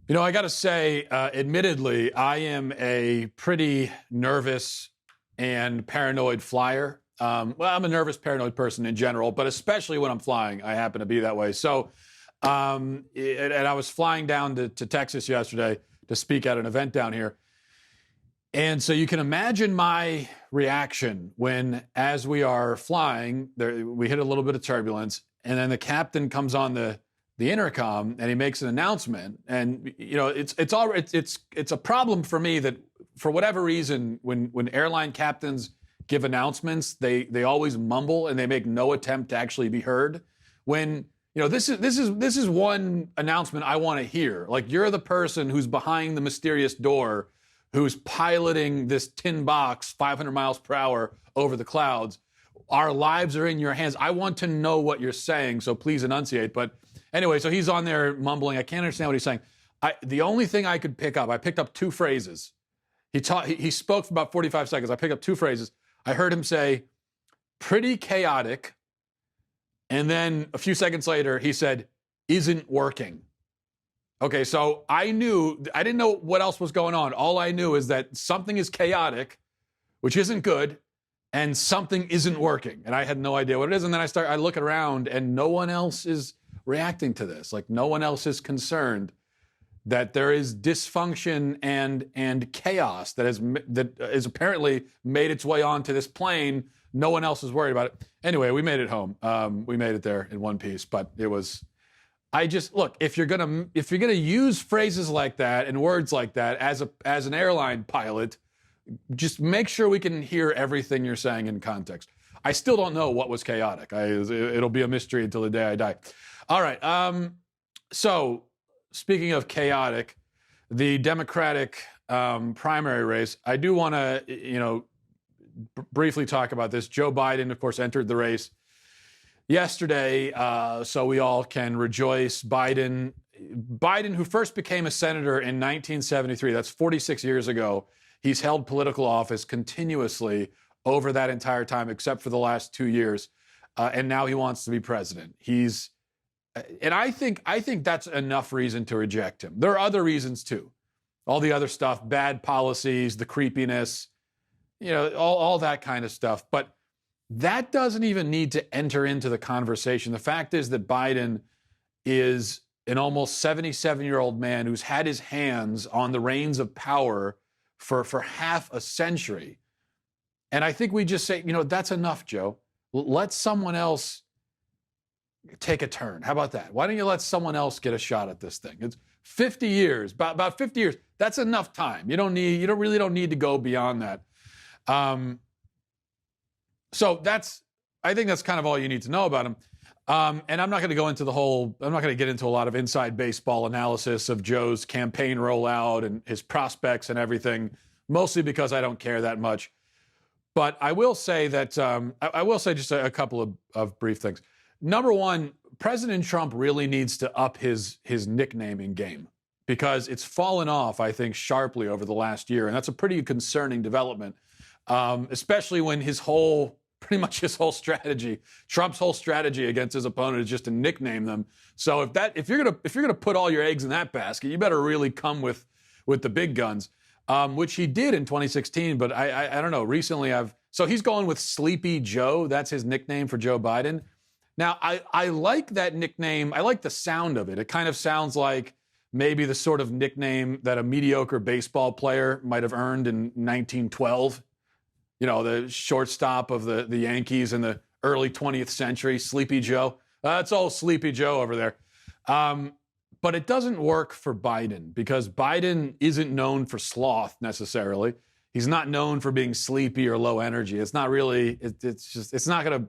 You know, I got to say, admittedly, I am a pretty nervous and paranoid flyer. Well, I'm a nervous, paranoid person in general, but especially when I'm flying, I happen to be that way. So, and I was flying down to Texas yesterday to speak at an event down here. And so you can imagine my reaction when, as we are flying, we hit a little bit of turbulence, and then the captain comes on the intercom and he makes an announcement. And you know, it's a problem for me that for whatever reason, when airline captains give announcements, they always mumble and they make no attempt to actually be heard. When you know, this is one announcement I want to hear. Like, you're the person who's behind the mysterious door, who's piloting this tin box 500 miles per hour over the clouds. Our lives are in your hands. I want to know what you're saying, so please enunciate. But anyway, so he's on there mumbling. I can't understand what he's saying. The only thing I could pick up, I picked up two phrases. He spoke for about 45 seconds. I picked up two phrases. I heard him say, pretty chaotic. And then a few seconds later, he said, isn't working. Okay, so I didn't know what else was going on. All I knew is that something is chaotic, which isn't good, and something isn't working. And I had no idea what it is. And then I look around and no one else is reacting to this. Like, no one else is concerned that there is dysfunction and chaos that is apparently made its way onto this plane. No one else is worried about it. Anyway, we made it home. We made it there in one piece, but it was. Look, if you're gonna use phrases like that and words like that as an airline pilot, just make sure we can hear everything you're saying in context. I still don't know what was chaotic. It'll be a mystery until the day I die. All right. So speaking of chaotic, the Democratic primary race, I do want to, briefly talk about this. Joe Biden, of course, entered the race yesterday, so we all can rejoice. Biden, who first became a senator in 1973, that's 46 years ago, he's held political office continuously over that entire time, except for the last 2 years, and now he wants to be president. And I think that's enough reason to reject him. There are other reasons too, all the other stuff, bad policies, the creepiness, all that kind of stuff, but that doesn't even need to enter into the conversation. The fact is that Biden is an almost 77-year-old man who's had his hands on the reins of power for half a century. And I think we just say, that's enough, Joe. Let someone else take a turn. How about that? Why don't you let someone else get a shot at this thing? It's 50 years, about 50 years. That's enough time. You really don't need to go beyond that. So I think that's kind of all you need to know about him. And I'm not going to go into I'm not going to get into a lot of inside baseball analysis of Joe's campaign rollout and his prospects and everything, mostly because I don't care that much. But I will say that, I will say just a couple of brief things. Number one, President Trump really needs to up his nicknaming game, because it's fallen off, I think, sharply over the last year. And that's a pretty concerning development, especially when pretty much his whole strategy, Trump's whole strategy against his opponent is just to nickname them. So if you're gonna put all your eggs in that basket, you better really come with the big guns, which he did in 2016. But I don't know. Recently, so he's going with Sleepy Joe. That's his nickname for Joe Biden. Now I like that nickname. I like the sound of it. It kind of sounds like maybe the sort of nickname that a mediocre baseball player might have earned in 1912. The shortstop of the Yankees in the early 20th century, Sleepy Joe. That's old Sleepy Joe over there. But it doesn't work for Biden, because Biden isn't known for sloth necessarily. He's not known for being sleepy or low energy. It's not really, it's not going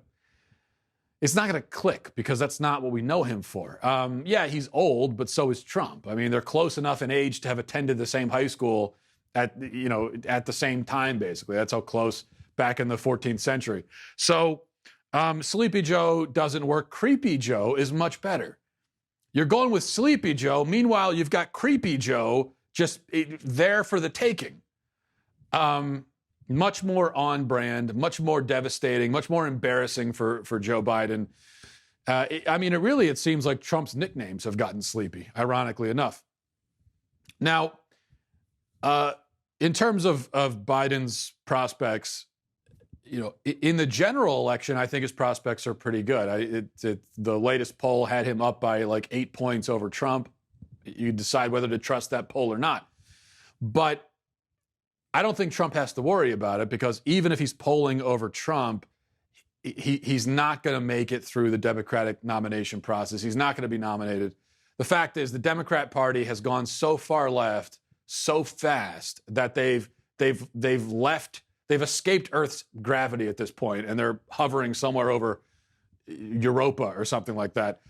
to click, because that's not what we know him for. Yeah, he's old, but so is Trump. I mean, they're close enough in age to have attended the same high school at the same time, basically. That's how close, back in the 14th century. So Sleepy Joe doesn't work. Creepy Joe is much better. You're going with Sleepy Joe. Meanwhile, you've got Creepy Joe just there for the taking. Much more on brand, much more devastating, much more embarrassing for Joe Biden. It seems like Trump's nicknames have gotten sleepy, ironically enough. Now, in terms of Biden's prospects, in the general election, I think his prospects are pretty good. The latest poll had him up by like 8 points over Trump. You decide whether to trust that poll or not. But I don't think Trump has to worry about it, because even if he's polling over Trump, he's not going to make it through the Democratic nomination process. He's not going to be nominated. The fact is, the Democrat Party has gone so far left so fast that they've escaped Earth's gravity at this point, and they're hovering somewhere over Europa or something like that.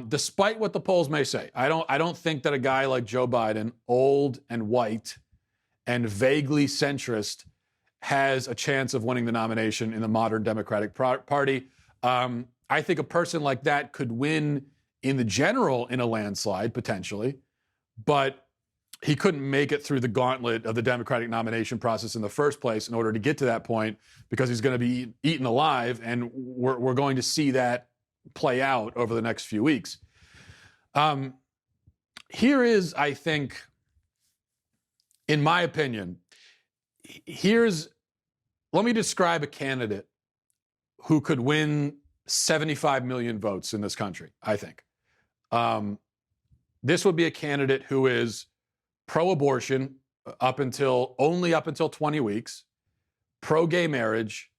Despite what the polls may say, I don't think that a guy like Joe Biden, old and white and vaguely centrist, has a chance of winning the nomination in the modern Democratic Party. I think a person like that could win in the general in a landslide, potentially, but he couldn't make it through the gauntlet of the Democratic nomination process in the first place in order to get to that point, because he's going to be eaten alive, and we're going to see that play out over the next few weeks. Here is, I think, in my opinion, let me describe a candidate who could win 75 million votes in this country, I think. This would be a candidate who is pro-abortion only up until 20 weeks, pro-gay marriage,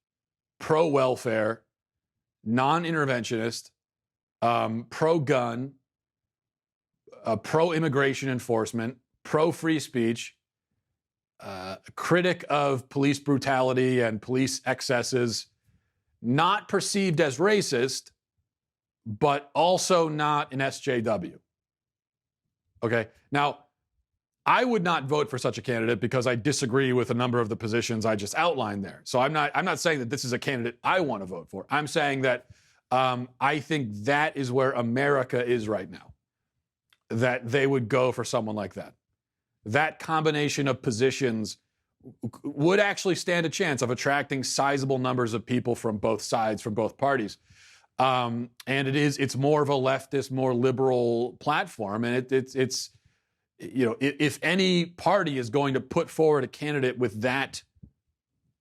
pro-welfare, non-interventionist, pro-gun, pro-immigration enforcement, pro-free speech, critic of police brutality and police excesses, not perceived as racist, but also not an SJW. Okay, now, I would not vote for such a candidate because I disagree with a number of the positions I just outlined there. So I'm not saying that this is a candidate I want to vote for. I'm saying that I think that is where America is right now, that they would go for someone like that. That combination of positions would actually stand a chance of attracting sizable numbers of people from both sides, from both parties. And it's more of a leftist, more liberal platform. And it's if any party is going to put forward a candidate with that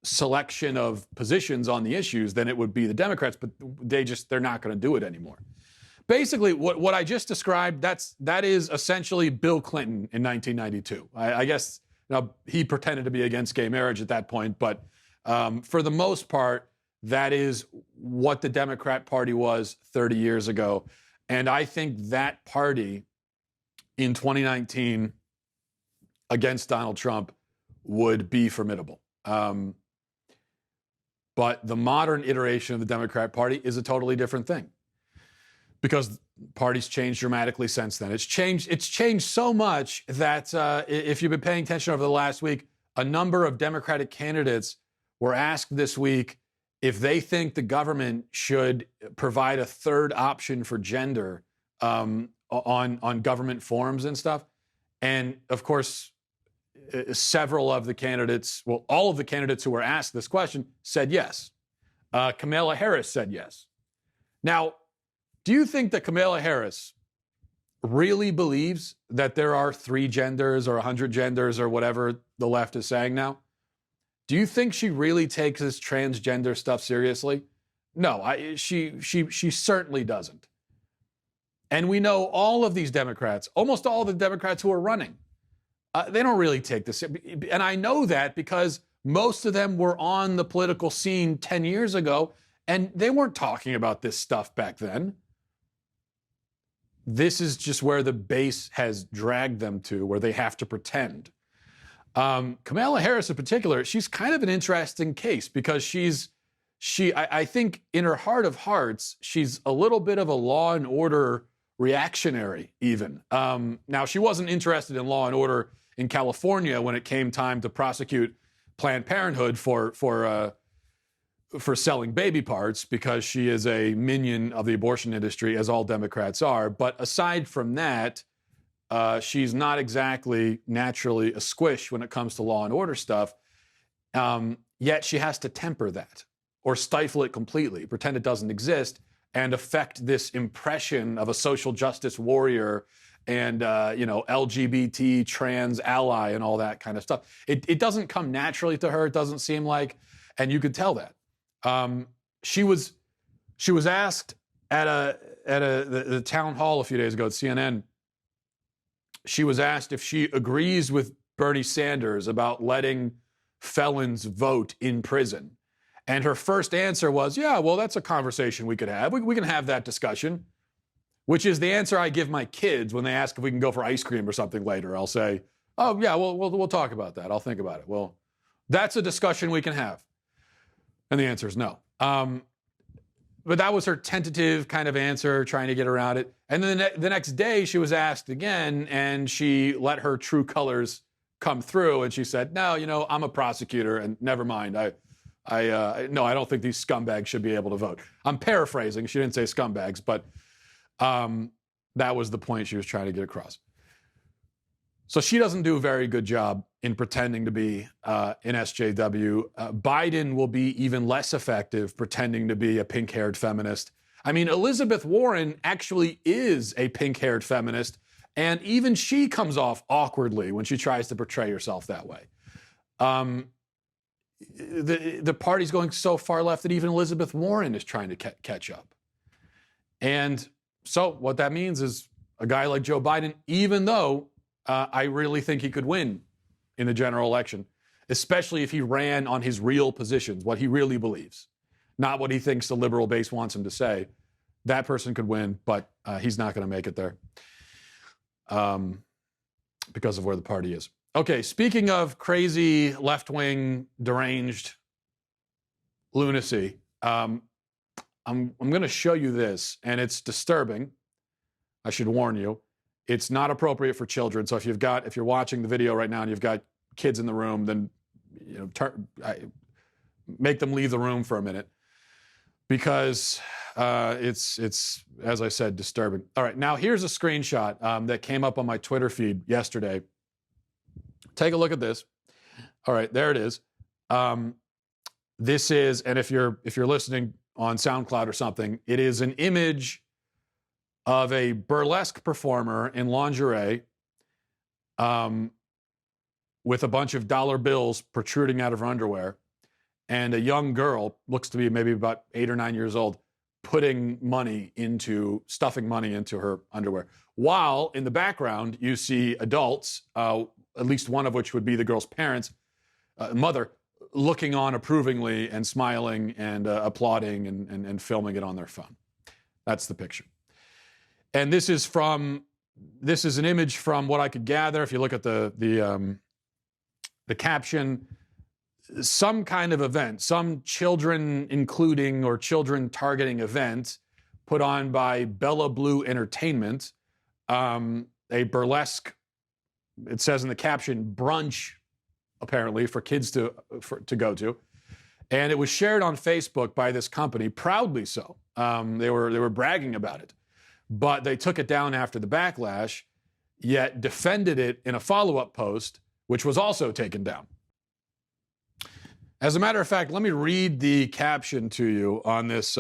selection of positions on the issues, then it would be the Democrats, but they're not going to do it anymore. Basically, what I just described, that is essentially Bill Clinton in 1992. I guess he pretended to be against gay marriage at that point, but for the most part, that is what the Democrat Party was 30 years ago. And I think that party in 2019 against Donald Trump would be formidable. But the modern iteration of the Democrat Party is a totally different thing, because parties changed dramatically since then. It's changed so much that if you've been paying attention over the last week, a number of Democratic candidates were asked this week if they think the government should provide a third option for gender on government forms and stuff. And of course, several of the candidates, well, all of the candidates who were asked this question said yes. Kamala Harris said yes. Now, do you think that Kamala Harris really believes that there are 3 genders or 100 genders or whatever the left is saying now? Do you think she really takes this transgender stuff seriously? No, she certainly doesn't. And we know all of these Democrats, almost all the Democrats who are running, they don't really take this. And I know that because most of them were on the political scene 10 years ago, and they weren't talking about this stuff back then. This is just where the base has dragged them to, where they have to pretend. Kamala Harris in particular, she's kind of an interesting case because I think in her heart of hearts, she's a little bit of a law and order reactionary even. Now, she wasn't interested in law and order in California when it came time to prosecute Planned Parenthood for selling baby parts, because she is a minion of the abortion industry, as all Democrats are. But aside from that, she's not exactly naturally a squish when it comes to law and order stuff. Yet she has to temper that or stifle it completely, pretend it doesn't exist, and affect this impression of a social justice warrior and LGBT trans ally and all that kind of stuff. It doesn't come naturally to her. It doesn't seem like, and you could tell that. She was asked at the town hall a few days ago at CNN. She was asked if she agrees with Bernie Sanders about letting felons vote in prison. And her first answer was, yeah, well, that's a conversation we could have. We can have that discussion, which is the answer I give my kids when they ask if we can go for ice cream or something later. I'll say, oh, yeah, we'll talk about that. I'll think about it. Well, that's a discussion we can have. And the answer is no. But that was her tentative kind of answer, trying to get around it. And then the next day, she was asked again, and she let her true colors come through. And she said, no, I'm a prosecutor, and never mind. No, I don't think these scumbags should be able to vote. I'm paraphrasing. She didn't say scumbags, but that was the point she was trying to get across. So she doesn't do a very good job in pretending to be an SJW. Biden will be even less effective pretending to be a pink-haired feminist. I mean, Elizabeth Warren actually is a pink-haired feminist, and even she comes off awkwardly when she tries to portray herself that way. The party's going so far left that even Elizabeth Warren is trying to catch up. And so what that means is a guy like Joe Biden, even though I really think he could win in the general election, especially if he ran on his real positions, what he really believes, not what he thinks the liberal base wants him to say. That person could win, but he's not going to make it there because of where the party is. Okay, speaking of crazy left-wing deranged lunacy, I'm going to show you this, and it's disturbing. I should warn you. It's not appropriate for children. So if you're watching the video right now and you've got kids in the room, then make them leave the room for a minute, because it's as I said, disturbing. All right, now here's a screenshot that came up on my Twitter feed yesterday. Take a look at this. All right, there it is. This is, and if you're listening on SoundCloud or something, it is an image of a burlesque performer in lingerie with a bunch of dollar bills protruding out of her underwear, and a young girl, looks to be maybe about 8 or 9 years old, stuffing money into her underwear. While in the background, you see adults, at least one of which would be the girl's parents, mother, looking on approvingly and smiling and applauding and filming it on their phone. That's the picture. And this is an image from what I could gather. If you look at the caption, some kind of event, some children including or children targeting event put on by Bella Blue Entertainment, a burlesque, it says in the caption, brunch, apparently, for kids to go to. And it was shared on Facebook by this company, proudly so. They were bragging about it. But they took it down after the backlash, yet defended it in a follow-up post, which was also taken down. As a matter of fact, let me read the caption to you on this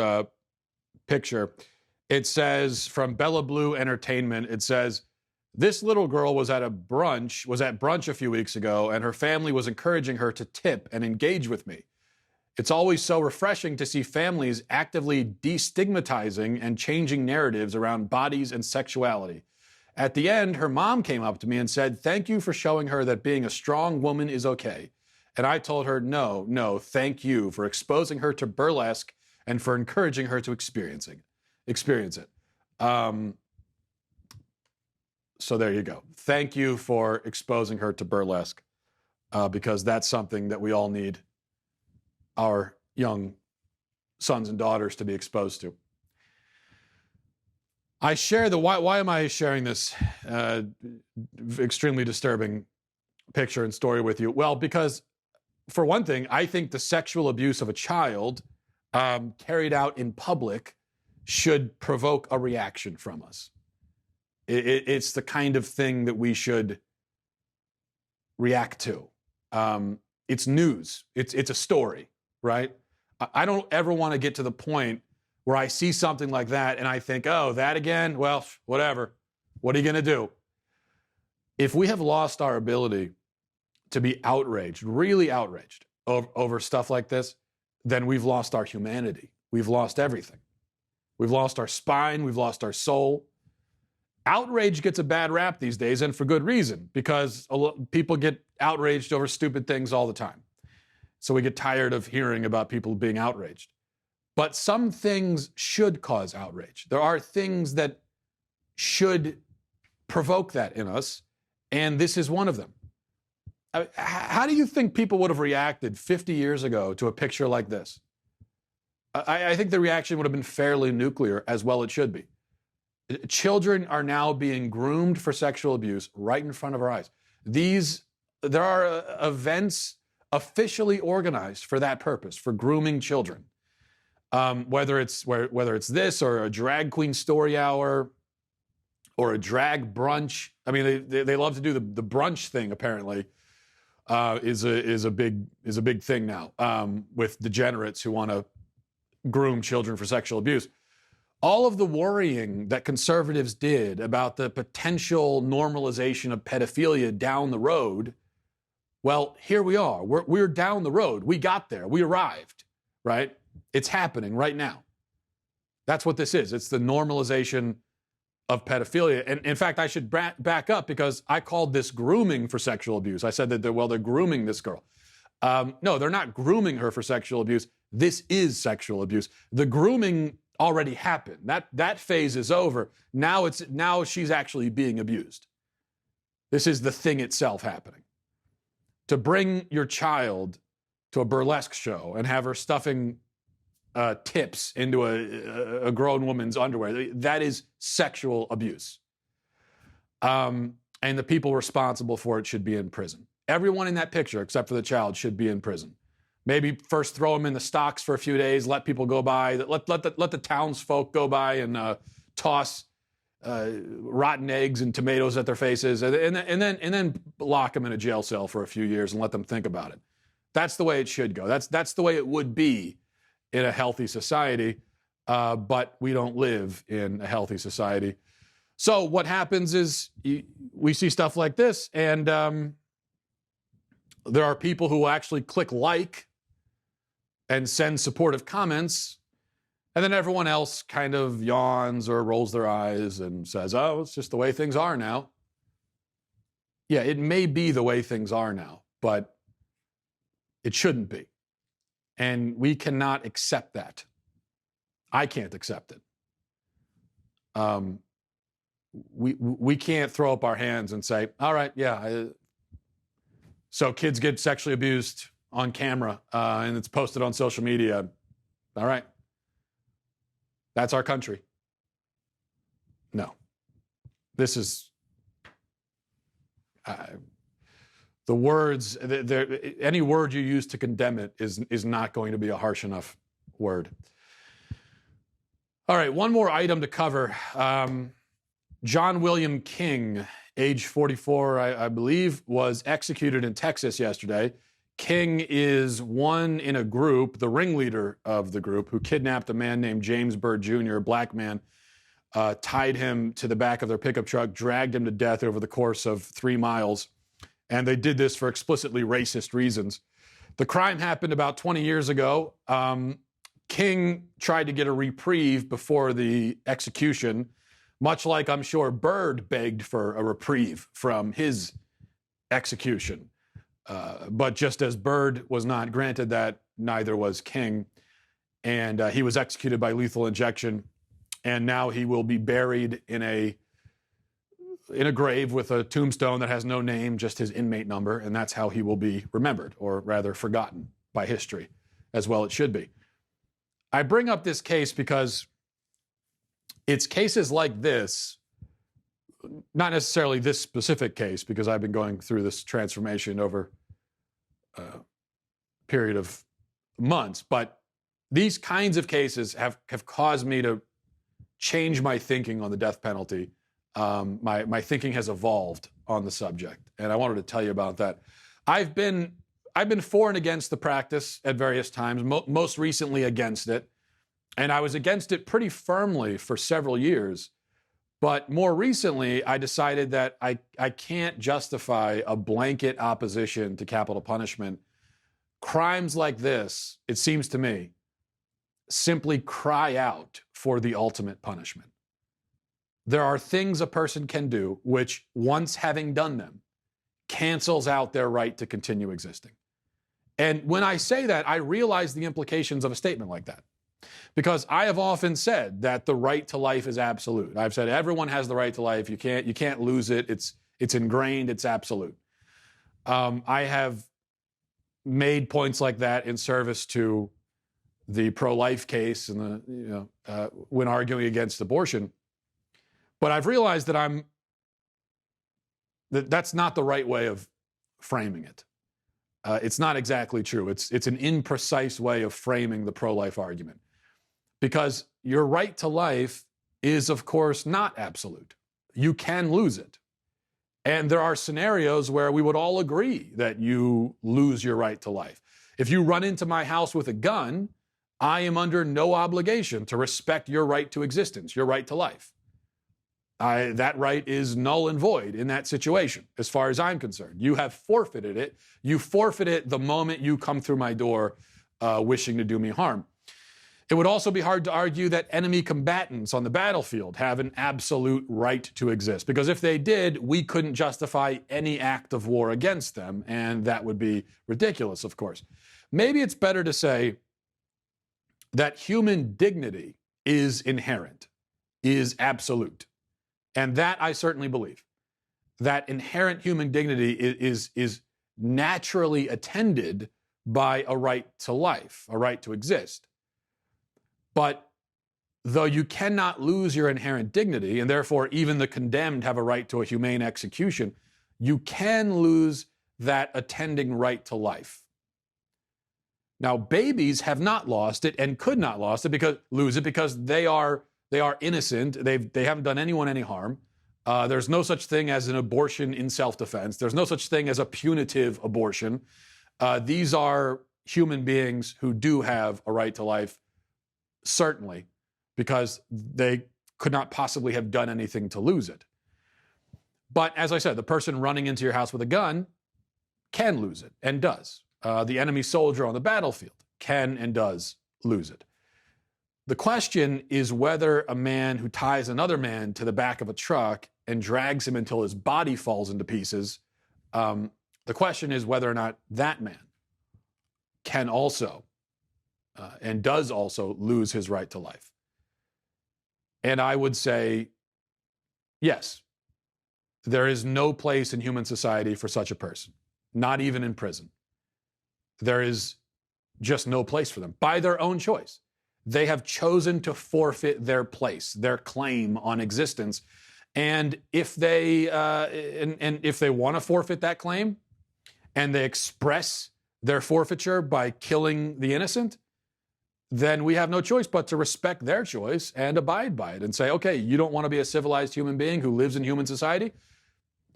picture. It says, from Bella Blue Entertainment, it says, this little girl was at brunch a few weeks ago, and her family was encouraging her to tip and engage with me. It's always so refreshing to see families actively destigmatizing and changing narratives around bodies and sexuality. At the end, her mom came up to me and said, thank you for showing her that being a strong woman is okay. And I told her, no, thank you for exposing her to burlesque and for encouraging her to experience it. So there you go. Thank you for exposing her to burlesque, because that's something that we all need our young sons and daughters to be exposed to. I share why am I sharing this extremely disturbing picture and story with you? Well, because for one thing, I think the sexual abuse of a child carried out in public should provoke a reaction from us. It's the kind of thing that we should react to. It's news. It's a story, right? I don't ever want to get to the point where I see something like that and I think, oh, that again? Well, whatever. What are you going to do? If we have lost our ability to be outraged, really outraged over stuff like this, then we've lost our humanity. We've lost everything. We've lost our spine. We've lost our soul. Outrage gets a bad rap these days, and for good reason, because people get outraged over stupid things all the time. So we get tired of hearing about people being outraged. But some things should cause outrage. There are things that should provoke that in us, and this is one of them. How do you think people would have reacted 50 years ago to a picture like this? I think the reaction would have been fairly nuclear, as well it should be. Children are now being groomed for sexual abuse right in front of our eyes. There are events officially organized for that purpose, for grooming children. Whether it's this or a drag queen story hour or a drag brunch. I mean, they love to do the brunch thing. Apparently, is a big thing now with degenerates who want to groom children for sexual abuse. All of the worrying that conservatives did about the potential normalization of pedophilia down the road, well, here we are. We're down the road. We got there. We arrived, right? It's happening right now. That's what this is. It's the normalization of pedophilia. And in fact, I should back up because I called this grooming for sexual abuse. I said that they're grooming this girl. No, they're not grooming her for sexual abuse. This is sexual abuse. The grooming already happened. That phase is over. Now she's actually being abused. This is the thing itself happening. To bring your child to a burlesque show and have her stuffing tips into a grown woman's underwear, that is sexual abuse. And the people responsible for it should be in prison. Everyone in that picture, except for the child, should be in prison. Maybe first throw them in the stocks for a few days, let people go by, let the townsfolk go by and toss rotten eggs and tomatoes at their faces, and then lock them in a jail cell for a few years and let them think about it. That's the way it should go. That's the way it would be in a healthy society, but we don't live in a healthy society. So what happens is we see stuff like this, and there are people who will actually click like and send supportive comments, and then everyone else kind of yawns or rolls their eyes and says, oh, it's just the way things are now. Yeah, it may be the way things are now, but it shouldn't be. And we cannot accept that. I can't accept it. We can't throw up our hands and say, all right, yeah. So kids get sexually abused on camera and it's posted on social media. All right. That's our country. No. This is the words, any word you use to condemn it is not going to be a harsh enough word. All right, one more item to cover. John William King, age 44, I believe, was executed in Texas yesterday. King is one in a group, the ringleader of the group, who kidnapped a man named James Byrd Jr., a black man, tied him to the back of their pickup truck, dragged him to death over the course of 3 miles. And they did this for explicitly racist reasons. The crime happened about 20 years ago. King tried to get a reprieve before the execution, much like I'm sure Byrd begged for a reprieve from his execution. But just as Byrd was not granted that, neither was King. And he was executed by lethal injection. And now he will be buried in a grave with a tombstone that has no name, just his inmate number. And that's how he will be remembered, or rather forgotten by history, as well it should be. I bring up this case because it's cases like this, not necessarily this specific case, because I've been going through this transformation over a period of months, but these kinds of cases have caused me to change my thinking on the death penalty. My thinking has evolved on the subject, and I wanted to tell you about that. I've been for and against the practice at various times, most recently against it, and I was against it pretty firmly for several years. But more recently, I decided that I can't justify a blanket opposition to capital punishment. Crimes like this, it seems to me, simply cry out for the ultimate punishment. There are things a person can do which, once having done them, cancels out their right to continue existing. And when I say that, I realize the implications of a statement like that. Because I have often said that the right to life is absolute. I've said everyone has the right to life. You can't lose it. It's ingrained. It's absolute. I have made points like that in service to the pro-life case and when arguing against abortion. But I've realized that that's not the right way of framing it. It's not exactly true. It's an imprecise way of framing the pro-life argument. Because your right to life is, of course, not absolute. You can lose it. And there are scenarios where we would all agree that you lose your right to life. If you run into my house with a gun, I am under no obligation to respect your right to existence, your right to life. That right is null and void in that situation, as far as I'm concerned. You have forfeited it. You forfeit it the moment you come through my door wishing to do me harm. It would also be hard to argue that enemy combatants on the battlefield have an absolute right to exist, because if they did, we couldn't justify any act of war against them, and that would be ridiculous, of course. Maybe it's better to say that human dignity is inherent, is absolute. And that I certainly believe. That inherent human dignity is naturally attended by a right to life, a right to exist. But though you cannot lose your inherent dignity, and therefore even the condemned have a right to a humane execution, you can lose that attending right to life. Now, babies have not lost it and could not lose it because they are innocent. They haven't done anyone any harm. There's no such thing as an abortion in self-defense. There's no such thing as a punitive abortion. These are human beings who do have a right to life, certainly, because they could not possibly have done anything to lose it. But as I said, the person running into your house with a gun can lose it and does. The enemy soldier on the battlefield can and does lose it. The question is whether a man who ties another man to the back of a truck and drags him until his body falls into pieces, the question is whether or not that man can also and does also lose his right to life. And I would say, yes, there is no place in human society for such a person, not even in prison. There is just no place for them by their own choice. They have chosen to forfeit their place, their claim on existence. And if they want to forfeit that claim and they express their forfeiture by killing the innocent, then we have no choice but to respect their choice and abide by it and say, okay, you don't want to be a civilized human being who lives in human society?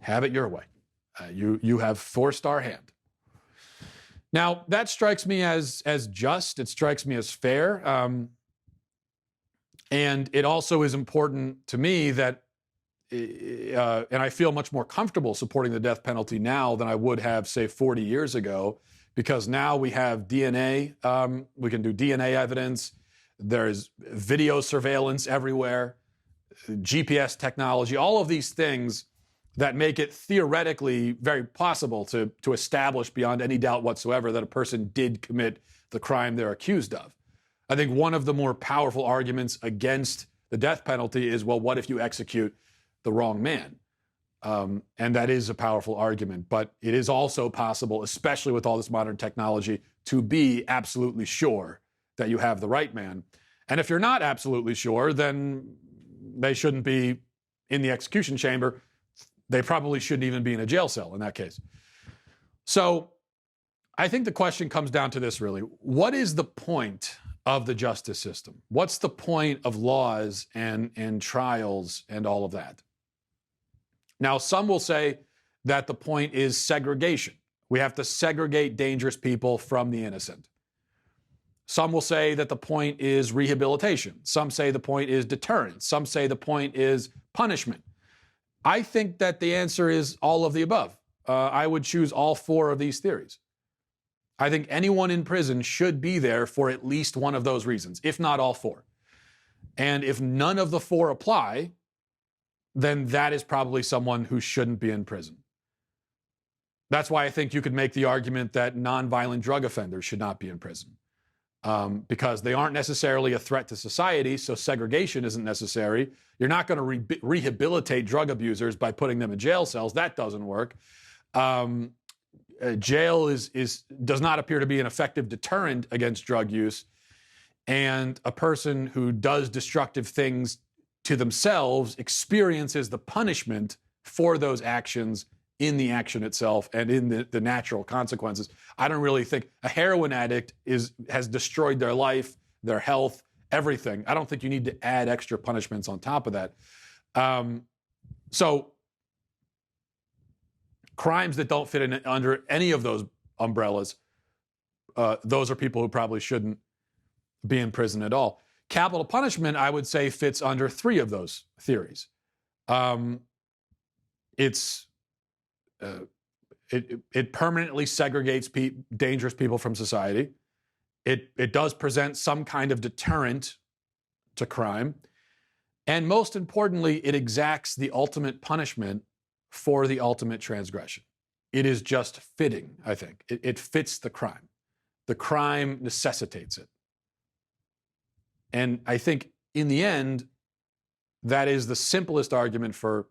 Have it your way. You have forced our hand. Now, that strikes me as just. It strikes me as fair. And it also is important to me that, and I feel much more comfortable supporting the death penalty now than I would have, say, 40 years ago, because now we have DNA. We can do DNA evidence. There's video surveillance everywhere, GPS technology, all of these things that make it theoretically very possible to establish beyond any doubt whatsoever that a person did commit the crime they're accused of. I think one of the more powerful arguments against the death penalty is, well, what if you execute the wrong man? And that is a powerful argument, but it is also possible, especially with all this modern technology, to be absolutely sure that you have the right man. And if you're not absolutely sure, then they shouldn't be in the execution chamber. They probably shouldn't even be in a jail cell in that case. So I think the question comes down to this, really. What is the point of the justice system? What's the point of laws and trials and all of that? Now, some will say that the point is segregation. We have to segregate dangerous people from the innocent. Some will say that the point is rehabilitation. Some say the point is deterrence. Some say the point is punishment. I think that the answer is all of the above. I would choose all four of these theories. I think anyone in prison should be there for at least one of those reasons, if not all four. And if none of the four apply, then that is probably someone who shouldn't be in prison. That's why I think you could make the argument that nonviolent drug offenders should not be in prison. Because they aren't necessarily a threat to society, so segregation isn't necessary. You're not going to rehabilitate drug abusers by putting them in jail cells. That doesn't work. Jail does not appear to be an effective deterrent against drug use. And a person who does destructive things to themselves experiences the punishment for those actions in the action itself and in the natural consequences. I don't really think a heroin addict has destroyed their life, their health, everything. I don't think you need to add extra punishments on top of that. So crimes that don't fit under any of those umbrellas, those are people who probably shouldn't be in prison at all. Capital punishment, I would say, fits under three of those theories. It permanently segregates dangerous people from society. It does present some kind of deterrent to crime. And most importantly, it exacts the ultimate punishment for the ultimate transgression. It is just fitting, I think. It fits the crime. The crime necessitates it. And I think in the end, that is the simplest argument for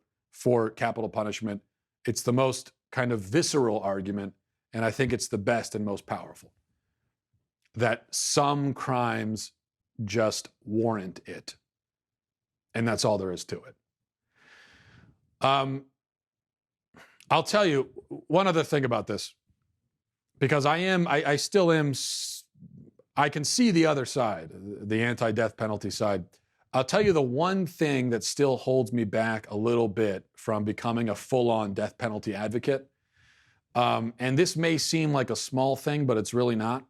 capital punishment. It's the most kind of visceral argument, and I think it's the best and most powerful. That some crimes just warrant it. And that's all there is to it. I'll tell you one other thing about this, because I still am, I can see the other side, the anti-death penalty side. I'll tell you the one thing that still holds me back a little bit from becoming a full-on death penalty advocate. And this may seem like a small thing, but it's really not.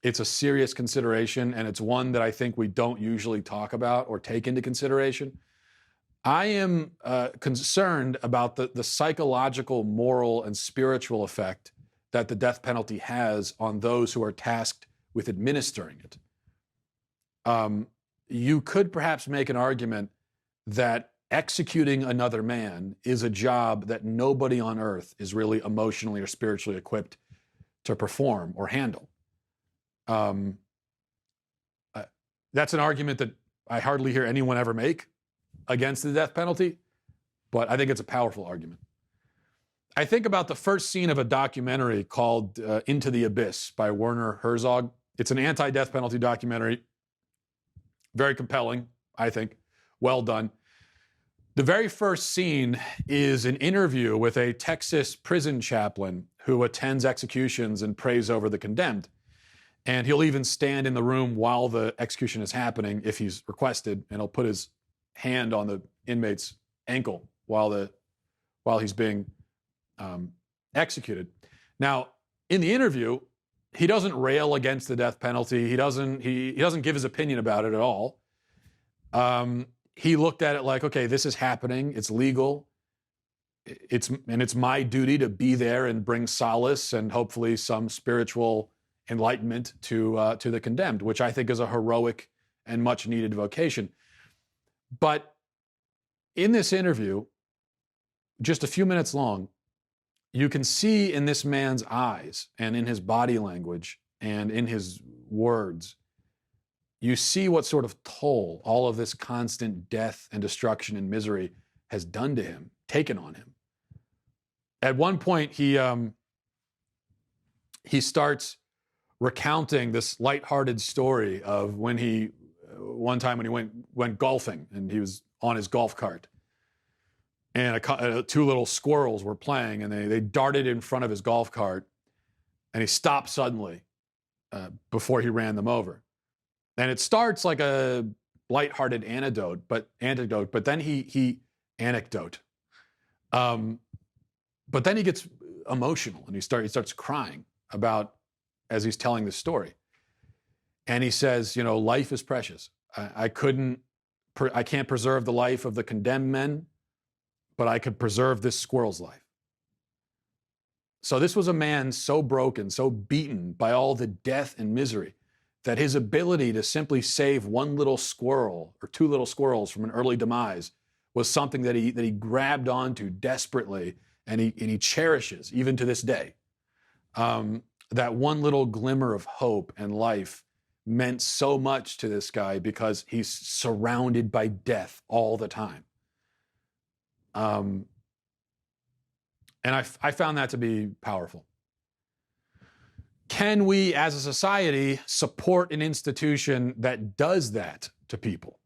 It's a serious consideration, and it's one that I think we don't usually talk about or take into consideration. I am concerned about the psychological, moral, and spiritual effect that the death penalty has on those who are tasked with administering it. You could perhaps make an argument that executing another man is a job that nobody on earth is really emotionally or spiritually equipped to perform or handle. That's an argument that I hardly hear anyone ever make against the death penalty, but I think it's a powerful argument. I think about the first scene of a documentary called Into the Abyss by Werner Herzog. It's an anti-death penalty documentary. Very compelling, I think. Well done. The very first scene is an interview with a Texas prison chaplain who attends executions and prays over the condemned. And he'll even stand in the room while the execution is happening if he's requested, and he'll put his hand on the inmate's ankle while he's being executed. Now, in the interview, he doesn't rail against the death penalty. He doesn't give his opinion about it at all. He looked at it like, okay, this is happening. It's legal. It's my duty to be there and bring solace and hopefully some spiritual enlightenment to the condemned, which I think is a heroic and much needed vocation. But in this interview, just a few minutes long, you can see in this man's eyes and in his body language and in his words, you see what sort of toll all of this constant death and destruction and misery has done to him, taken on him. At one point, he starts recounting this lighthearted story of one time when he went golfing and he was on his golf cart. And two little squirrels were playing, and they darted in front of his golf cart, and he stopped suddenly before he ran them over. And it starts like a lighthearted anecdote, but then he gets emotional, and he starts crying as he's telling the story. And he says, life is precious. I can't preserve the life of the condemned men, but I could preserve this squirrel's life. So this was a man so broken, so beaten by all the death and misery, that his ability to simply save one little squirrel or two little squirrels from an early demise was something that he grabbed onto desperately, and he cherishes even to this day. That one little glimmer of hope and life meant so much to this guy because he's surrounded by death all the time. And I found that to be powerful. Can we, as a society, support an institution that does that to people?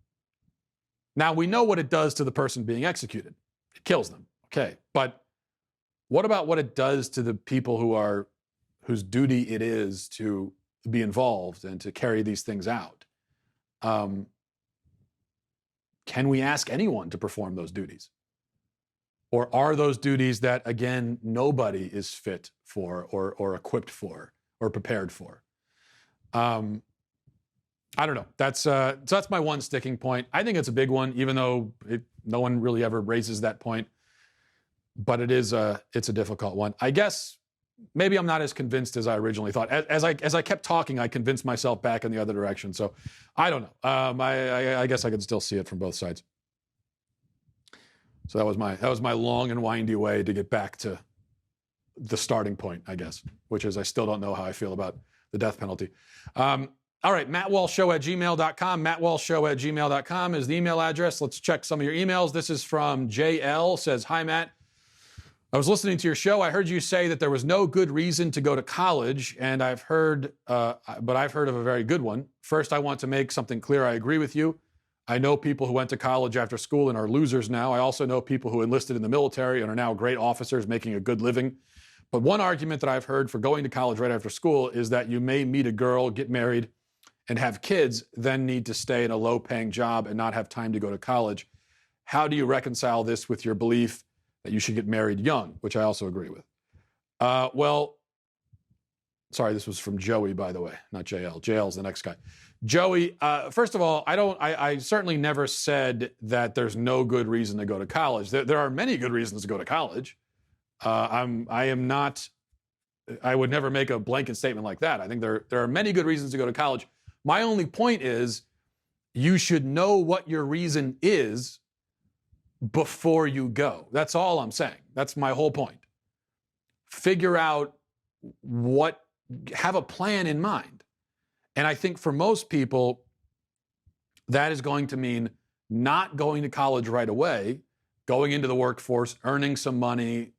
Now, we know what it does to the person being executed. It kills them. Okay. But what about what it does to the people whose duty it is to be involved and to carry these things out? Can we ask anyone to perform those duties? Or are those duties that, again, nobody is fit for or equipped for or prepared for? I don't know. So that's my one sticking point. I think it's a big one, even though no one really ever raises that point. But it's a difficult one. I guess maybe I'm not as convinced as I originally thought. As I kept talking, I convinced myself back in the other direction. So I don't know. I guess I could still see it from both sides. So that was my long and windy way to get back to the starting point, I guess, which is I still don't know how I feel about the death penalty. All right, mattwalshshow@gmail.com. mattwalshshow@gmail.com is the email address. Let's check some of your emails. This is from JL, says, "Hi, Matt. I was listening to your show. I heard you say that there was no good reason to go to college, and I've heard of a very good one. First, I want to make something clear. I agree with you. I know people who went to college after school and are losers now. I also know people who enlisted in the military and are now great officers making a good living. But one argument that I've heard for going to college right after school is that you may meet a girl, get married, and have kids, then need to stay in a low-paying job and not have time to go to college. How do you reconcile this with your belief that you should get married young?" Which I also agree with. Sorry, this was from Joey, by the way, not JL. JL's the next guy. Joey, first of all, I certainly never said that there's no good reason to go to college. There are many good reasons to go to college. I would never make a blanket statement like that. I think there are many good reasons to go to college. My only point is you should know what your reason is before you go. That's all I'm saying. That's my whole point. Figure out have a plan in mind. And I think for most people, that is going to mean not going to college right away, going into the workforce, earning some money,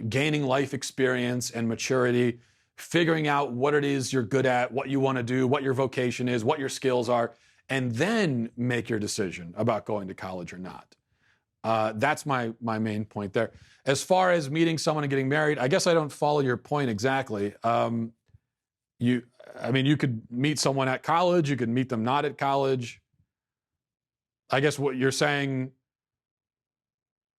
gaining life experience and maturity, figuring out what it is you're good at, what you want to do, what your vocation is, what your skills are, and then make your decision about going to college or not. That's my main point there. As far as meeting someone and getting married, I guess I don't follow your point exactly. You could meet someone at college, you could meet them not at college. I guess what you're saying,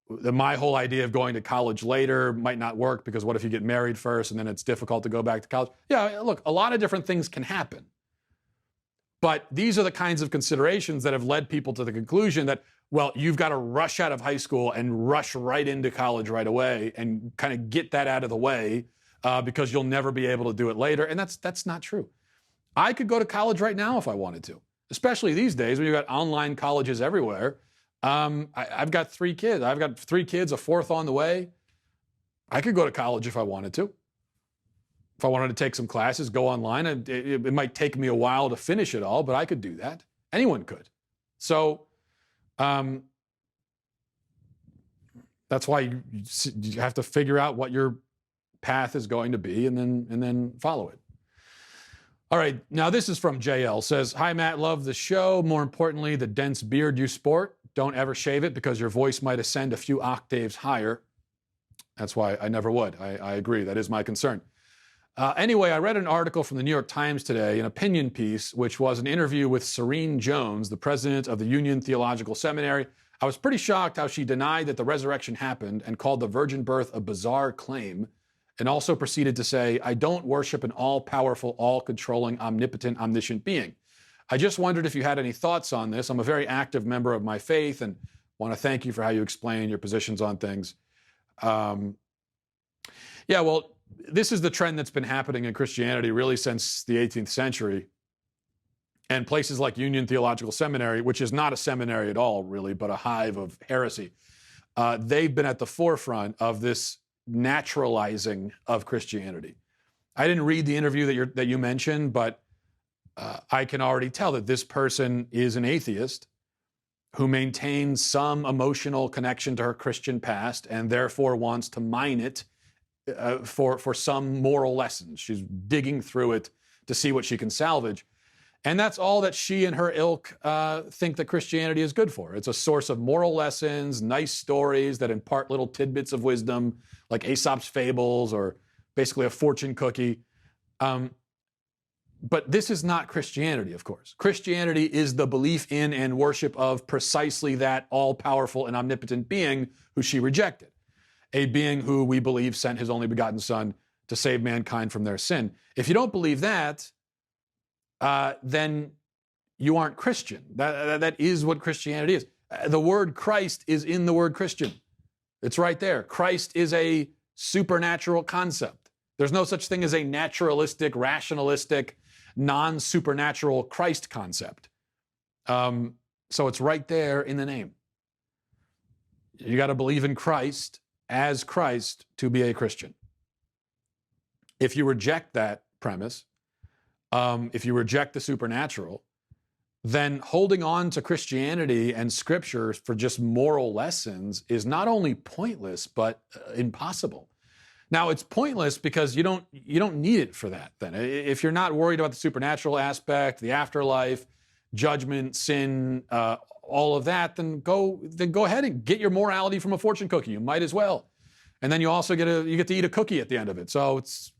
my whole idea of going to college later might not work because what if you get married first and then it's difficult to go back to college? Yeah, look, a lot of different things can happen. But these are the kinds of considerations that have led people to the conclusion that, well, you've got to rush out of high school and rush right into college right away and kind of get that out of the way because you'll never be able to do it later. And that's not true. I could go to college right now if I wanted to, especially these days when you've got online colleges everywhere. I've got 3 kids. I've got 3 kids, a 4th on the way. I could go to college if I wanted to. If I wanted to take some classes, go online. It might take me a while to finish it all, but I could do that. Anyone could. So that's why you have to figure out what your path is going to be and then follow it. All right, now this is from JL. Says, "Hi, Matt, love the show. More importantly, the dense beard you sport. Don't ever shave it because your voice might ascend a few octaves higher." That's why I never would. I agree. That is my concern. Anyway, I read an article from the New York Times today, an opinion piece, which was an interview with Serene Jones, the president of the Union Theological Seminary. I was pretty shocked how she denied that the resurrection happened and called the virgin birth a bizarre claim, and also proceeded to say, I don't worship an all-powerful, all-controlling, omnipotent, omniscient being. I just wondered if you had any thoughts on this. I'm a very active member of my faith and want to thank you for how you explain your positions on things. Yeah, well, this is the trend that's been happening in Christianity really since the 18th century. And places like Union Theological Seminary, which is not a seminary at all, really, but a hive of heresy, they've been at the forefront of this naturalizing of Christianity. I didn't read the interview that you mentioned, but I can already tell that this person is an atheist who maintains some emotional connection to her Christian past and therefore wants to mine it for some moral lessons. She's digging through it to see what she can salvage. And that's all that she and her ilk think that Christianity is good for. It's a source of moral lessons, nice stories that impart little tidbits of wisdom, like Aesop's fables or basically a fortune cookie. But this is not Christianity, of course. Christianity is the belief in and worship of precisely that all-powerful and omnipotent being who she rejected, a being who we believe sent his only begotten Son to save mankind from their sin. If you don't believe that, then you aren't Christian. That is what Christianity is. The word Christ is in the word Christian. It's right there. Christ is a supernatural concept. There's no such thing as a naturalistic, rationalistic, non-supernatural Christ concept. So it's right there in the name. You got to believe in Christ as Christ to be a Christian. If you reject that premise, if you reject the supernatural, then holding on to Christianity and Scripture for just moral lessons is not only pointless, but impossible. Now, it's pointless because you don't need it for that then. If you're not worried about the supernatural aspect, the afterlife, judgment, sin, all of that, then go ahead and get your morality from a fortune cookie. You might as well. And then you also get to eat a cookie at the end of it. So it's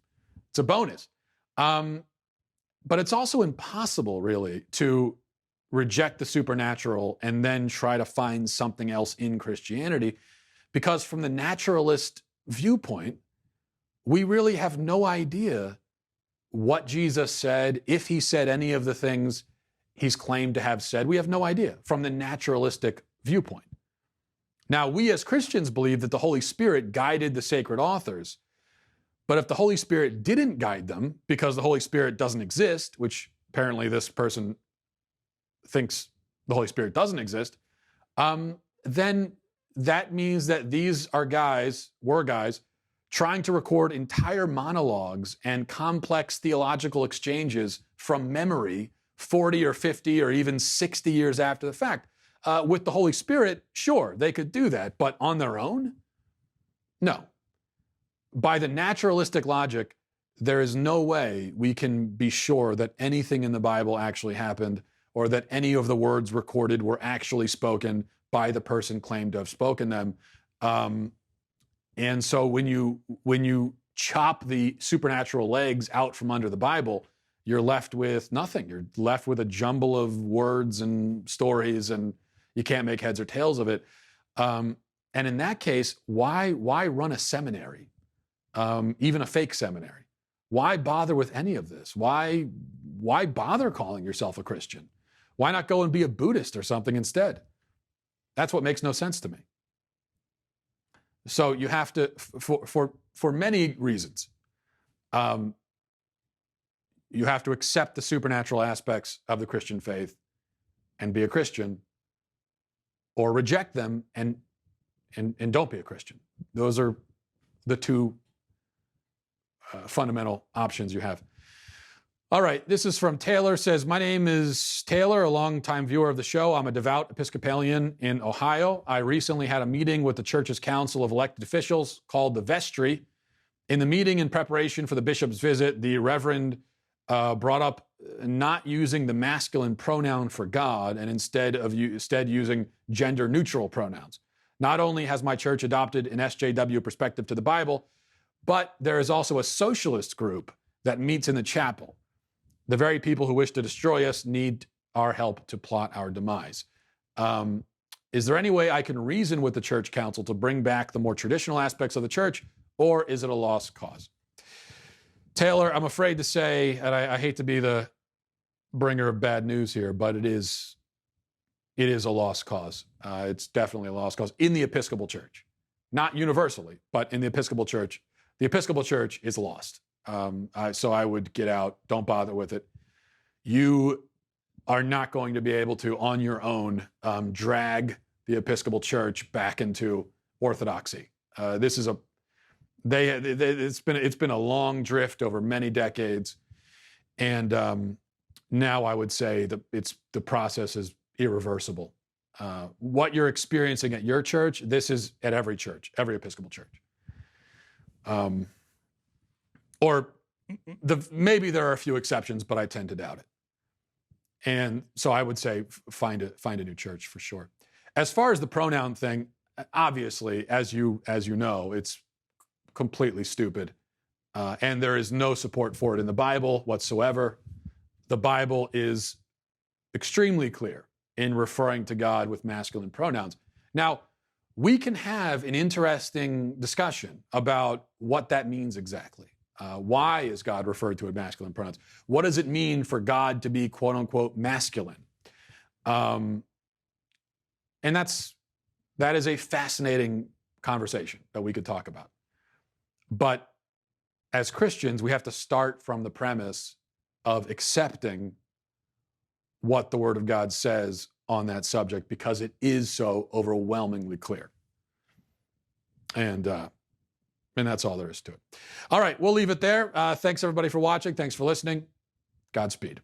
a bonus. But it's also impossible, really, to reject the supernatural and then try to find something else in Christianity, because from the naturalist viewpoint, we really have no idea what Jesus said, if he said any of the things he's claimed to have said. We have no idea from the naturalistic viewpoint. Now, we as Christians believe that the Holy Spirit guided the sacred authors. But if the Holy Spirit didn't guide them because the Holy Spirit doesn't exist, which apparently this person thinks the Holy Spirit doesn't exist, then that means that these were guys trying to record entire monologues and complex theological exchanges from memory 40 or 50 or even 60 years after the fact. With the Holy Spirit, sure, they could do that, but on their own? No. By the naturalistic logic, there is no way we can be sure that anything in the Bible actually happened or that any of the words recorded were actually spoken by the person claimed to have spoken them. And so when you chop the supernatural legs out from under the Bible, you're left with nothing. You're left with a jumble of words and stories, and you can't make heads or tails of it. And in that case, why run a seminary? Even a fake seminary. Why bother with any of this? Why bother calling yourself a Christian? Why not go and be a Buddhist or something instead? That's what makes no sense to me. So you have to, for many reasons, you have to accept the supernatural aspects of the Christian faith and be a Christian, or reject them and don't be a Christian. Those are the two fundamental options you have. All right, this is from Taylor. Says, my name is Taylor, a longtime viewer of the show. I'm a devout Episcopalian in Ohio. I recently had a meeting with the church's council of elected officials called the Vestry. In the meeting, in preparation for the bishop's visit, the Reverend brought up not using the masculine pronoun for God and instead using gender-neutral pronouns. Not only has my church adopted an SJW perspective to the Bible, but there is also a socialist group that meets in the chapel. The very people who wish to destroy us need our help to plot our demise. Is there any way I can reason with the church council to bring back the more traditional aspects of the church or is it a lost cause? Taylor, I'm afraid to say, and I hate to be the bringer of bad news here, but it is a lost cause. It's definitely a lost cause in the Episcopal Church. Not universally, but in the Episcopal Church is lost. So I would get out. Don't bother with it. You are not going to be able to, on your own, drag the Episcopal Church back into orthodoxy. It's been a long drift over many decades, and now I would say that the process is irreversible. What you're experiencing at your church, this is at every church, every Episcopal church. Maybe there are a few exceptions, but I tend to doubt it. And so I would say find a new church for sure. As far as the pronoun thing, obviously, as you know, it's completely stupid, and there is no support for it in the Bible whatsoever. The Bible is extremely clear in referring to God with masculine pronouns. Now, we can have an interesting discussion about what that means exactly. Why is God referred to with masculine pronouns? What does it mean for God to be quote unquote masculine? And that is a fascinating conversation that we could talk about. But as Christians, we have to start from the premise of accepting what the Word of God says on that subject, because it is so overwhelmingly clear. And that's all there is to it. All right, we'll leave it there. Thanks, everybody, for watching. Thanks for listening. Godspeed.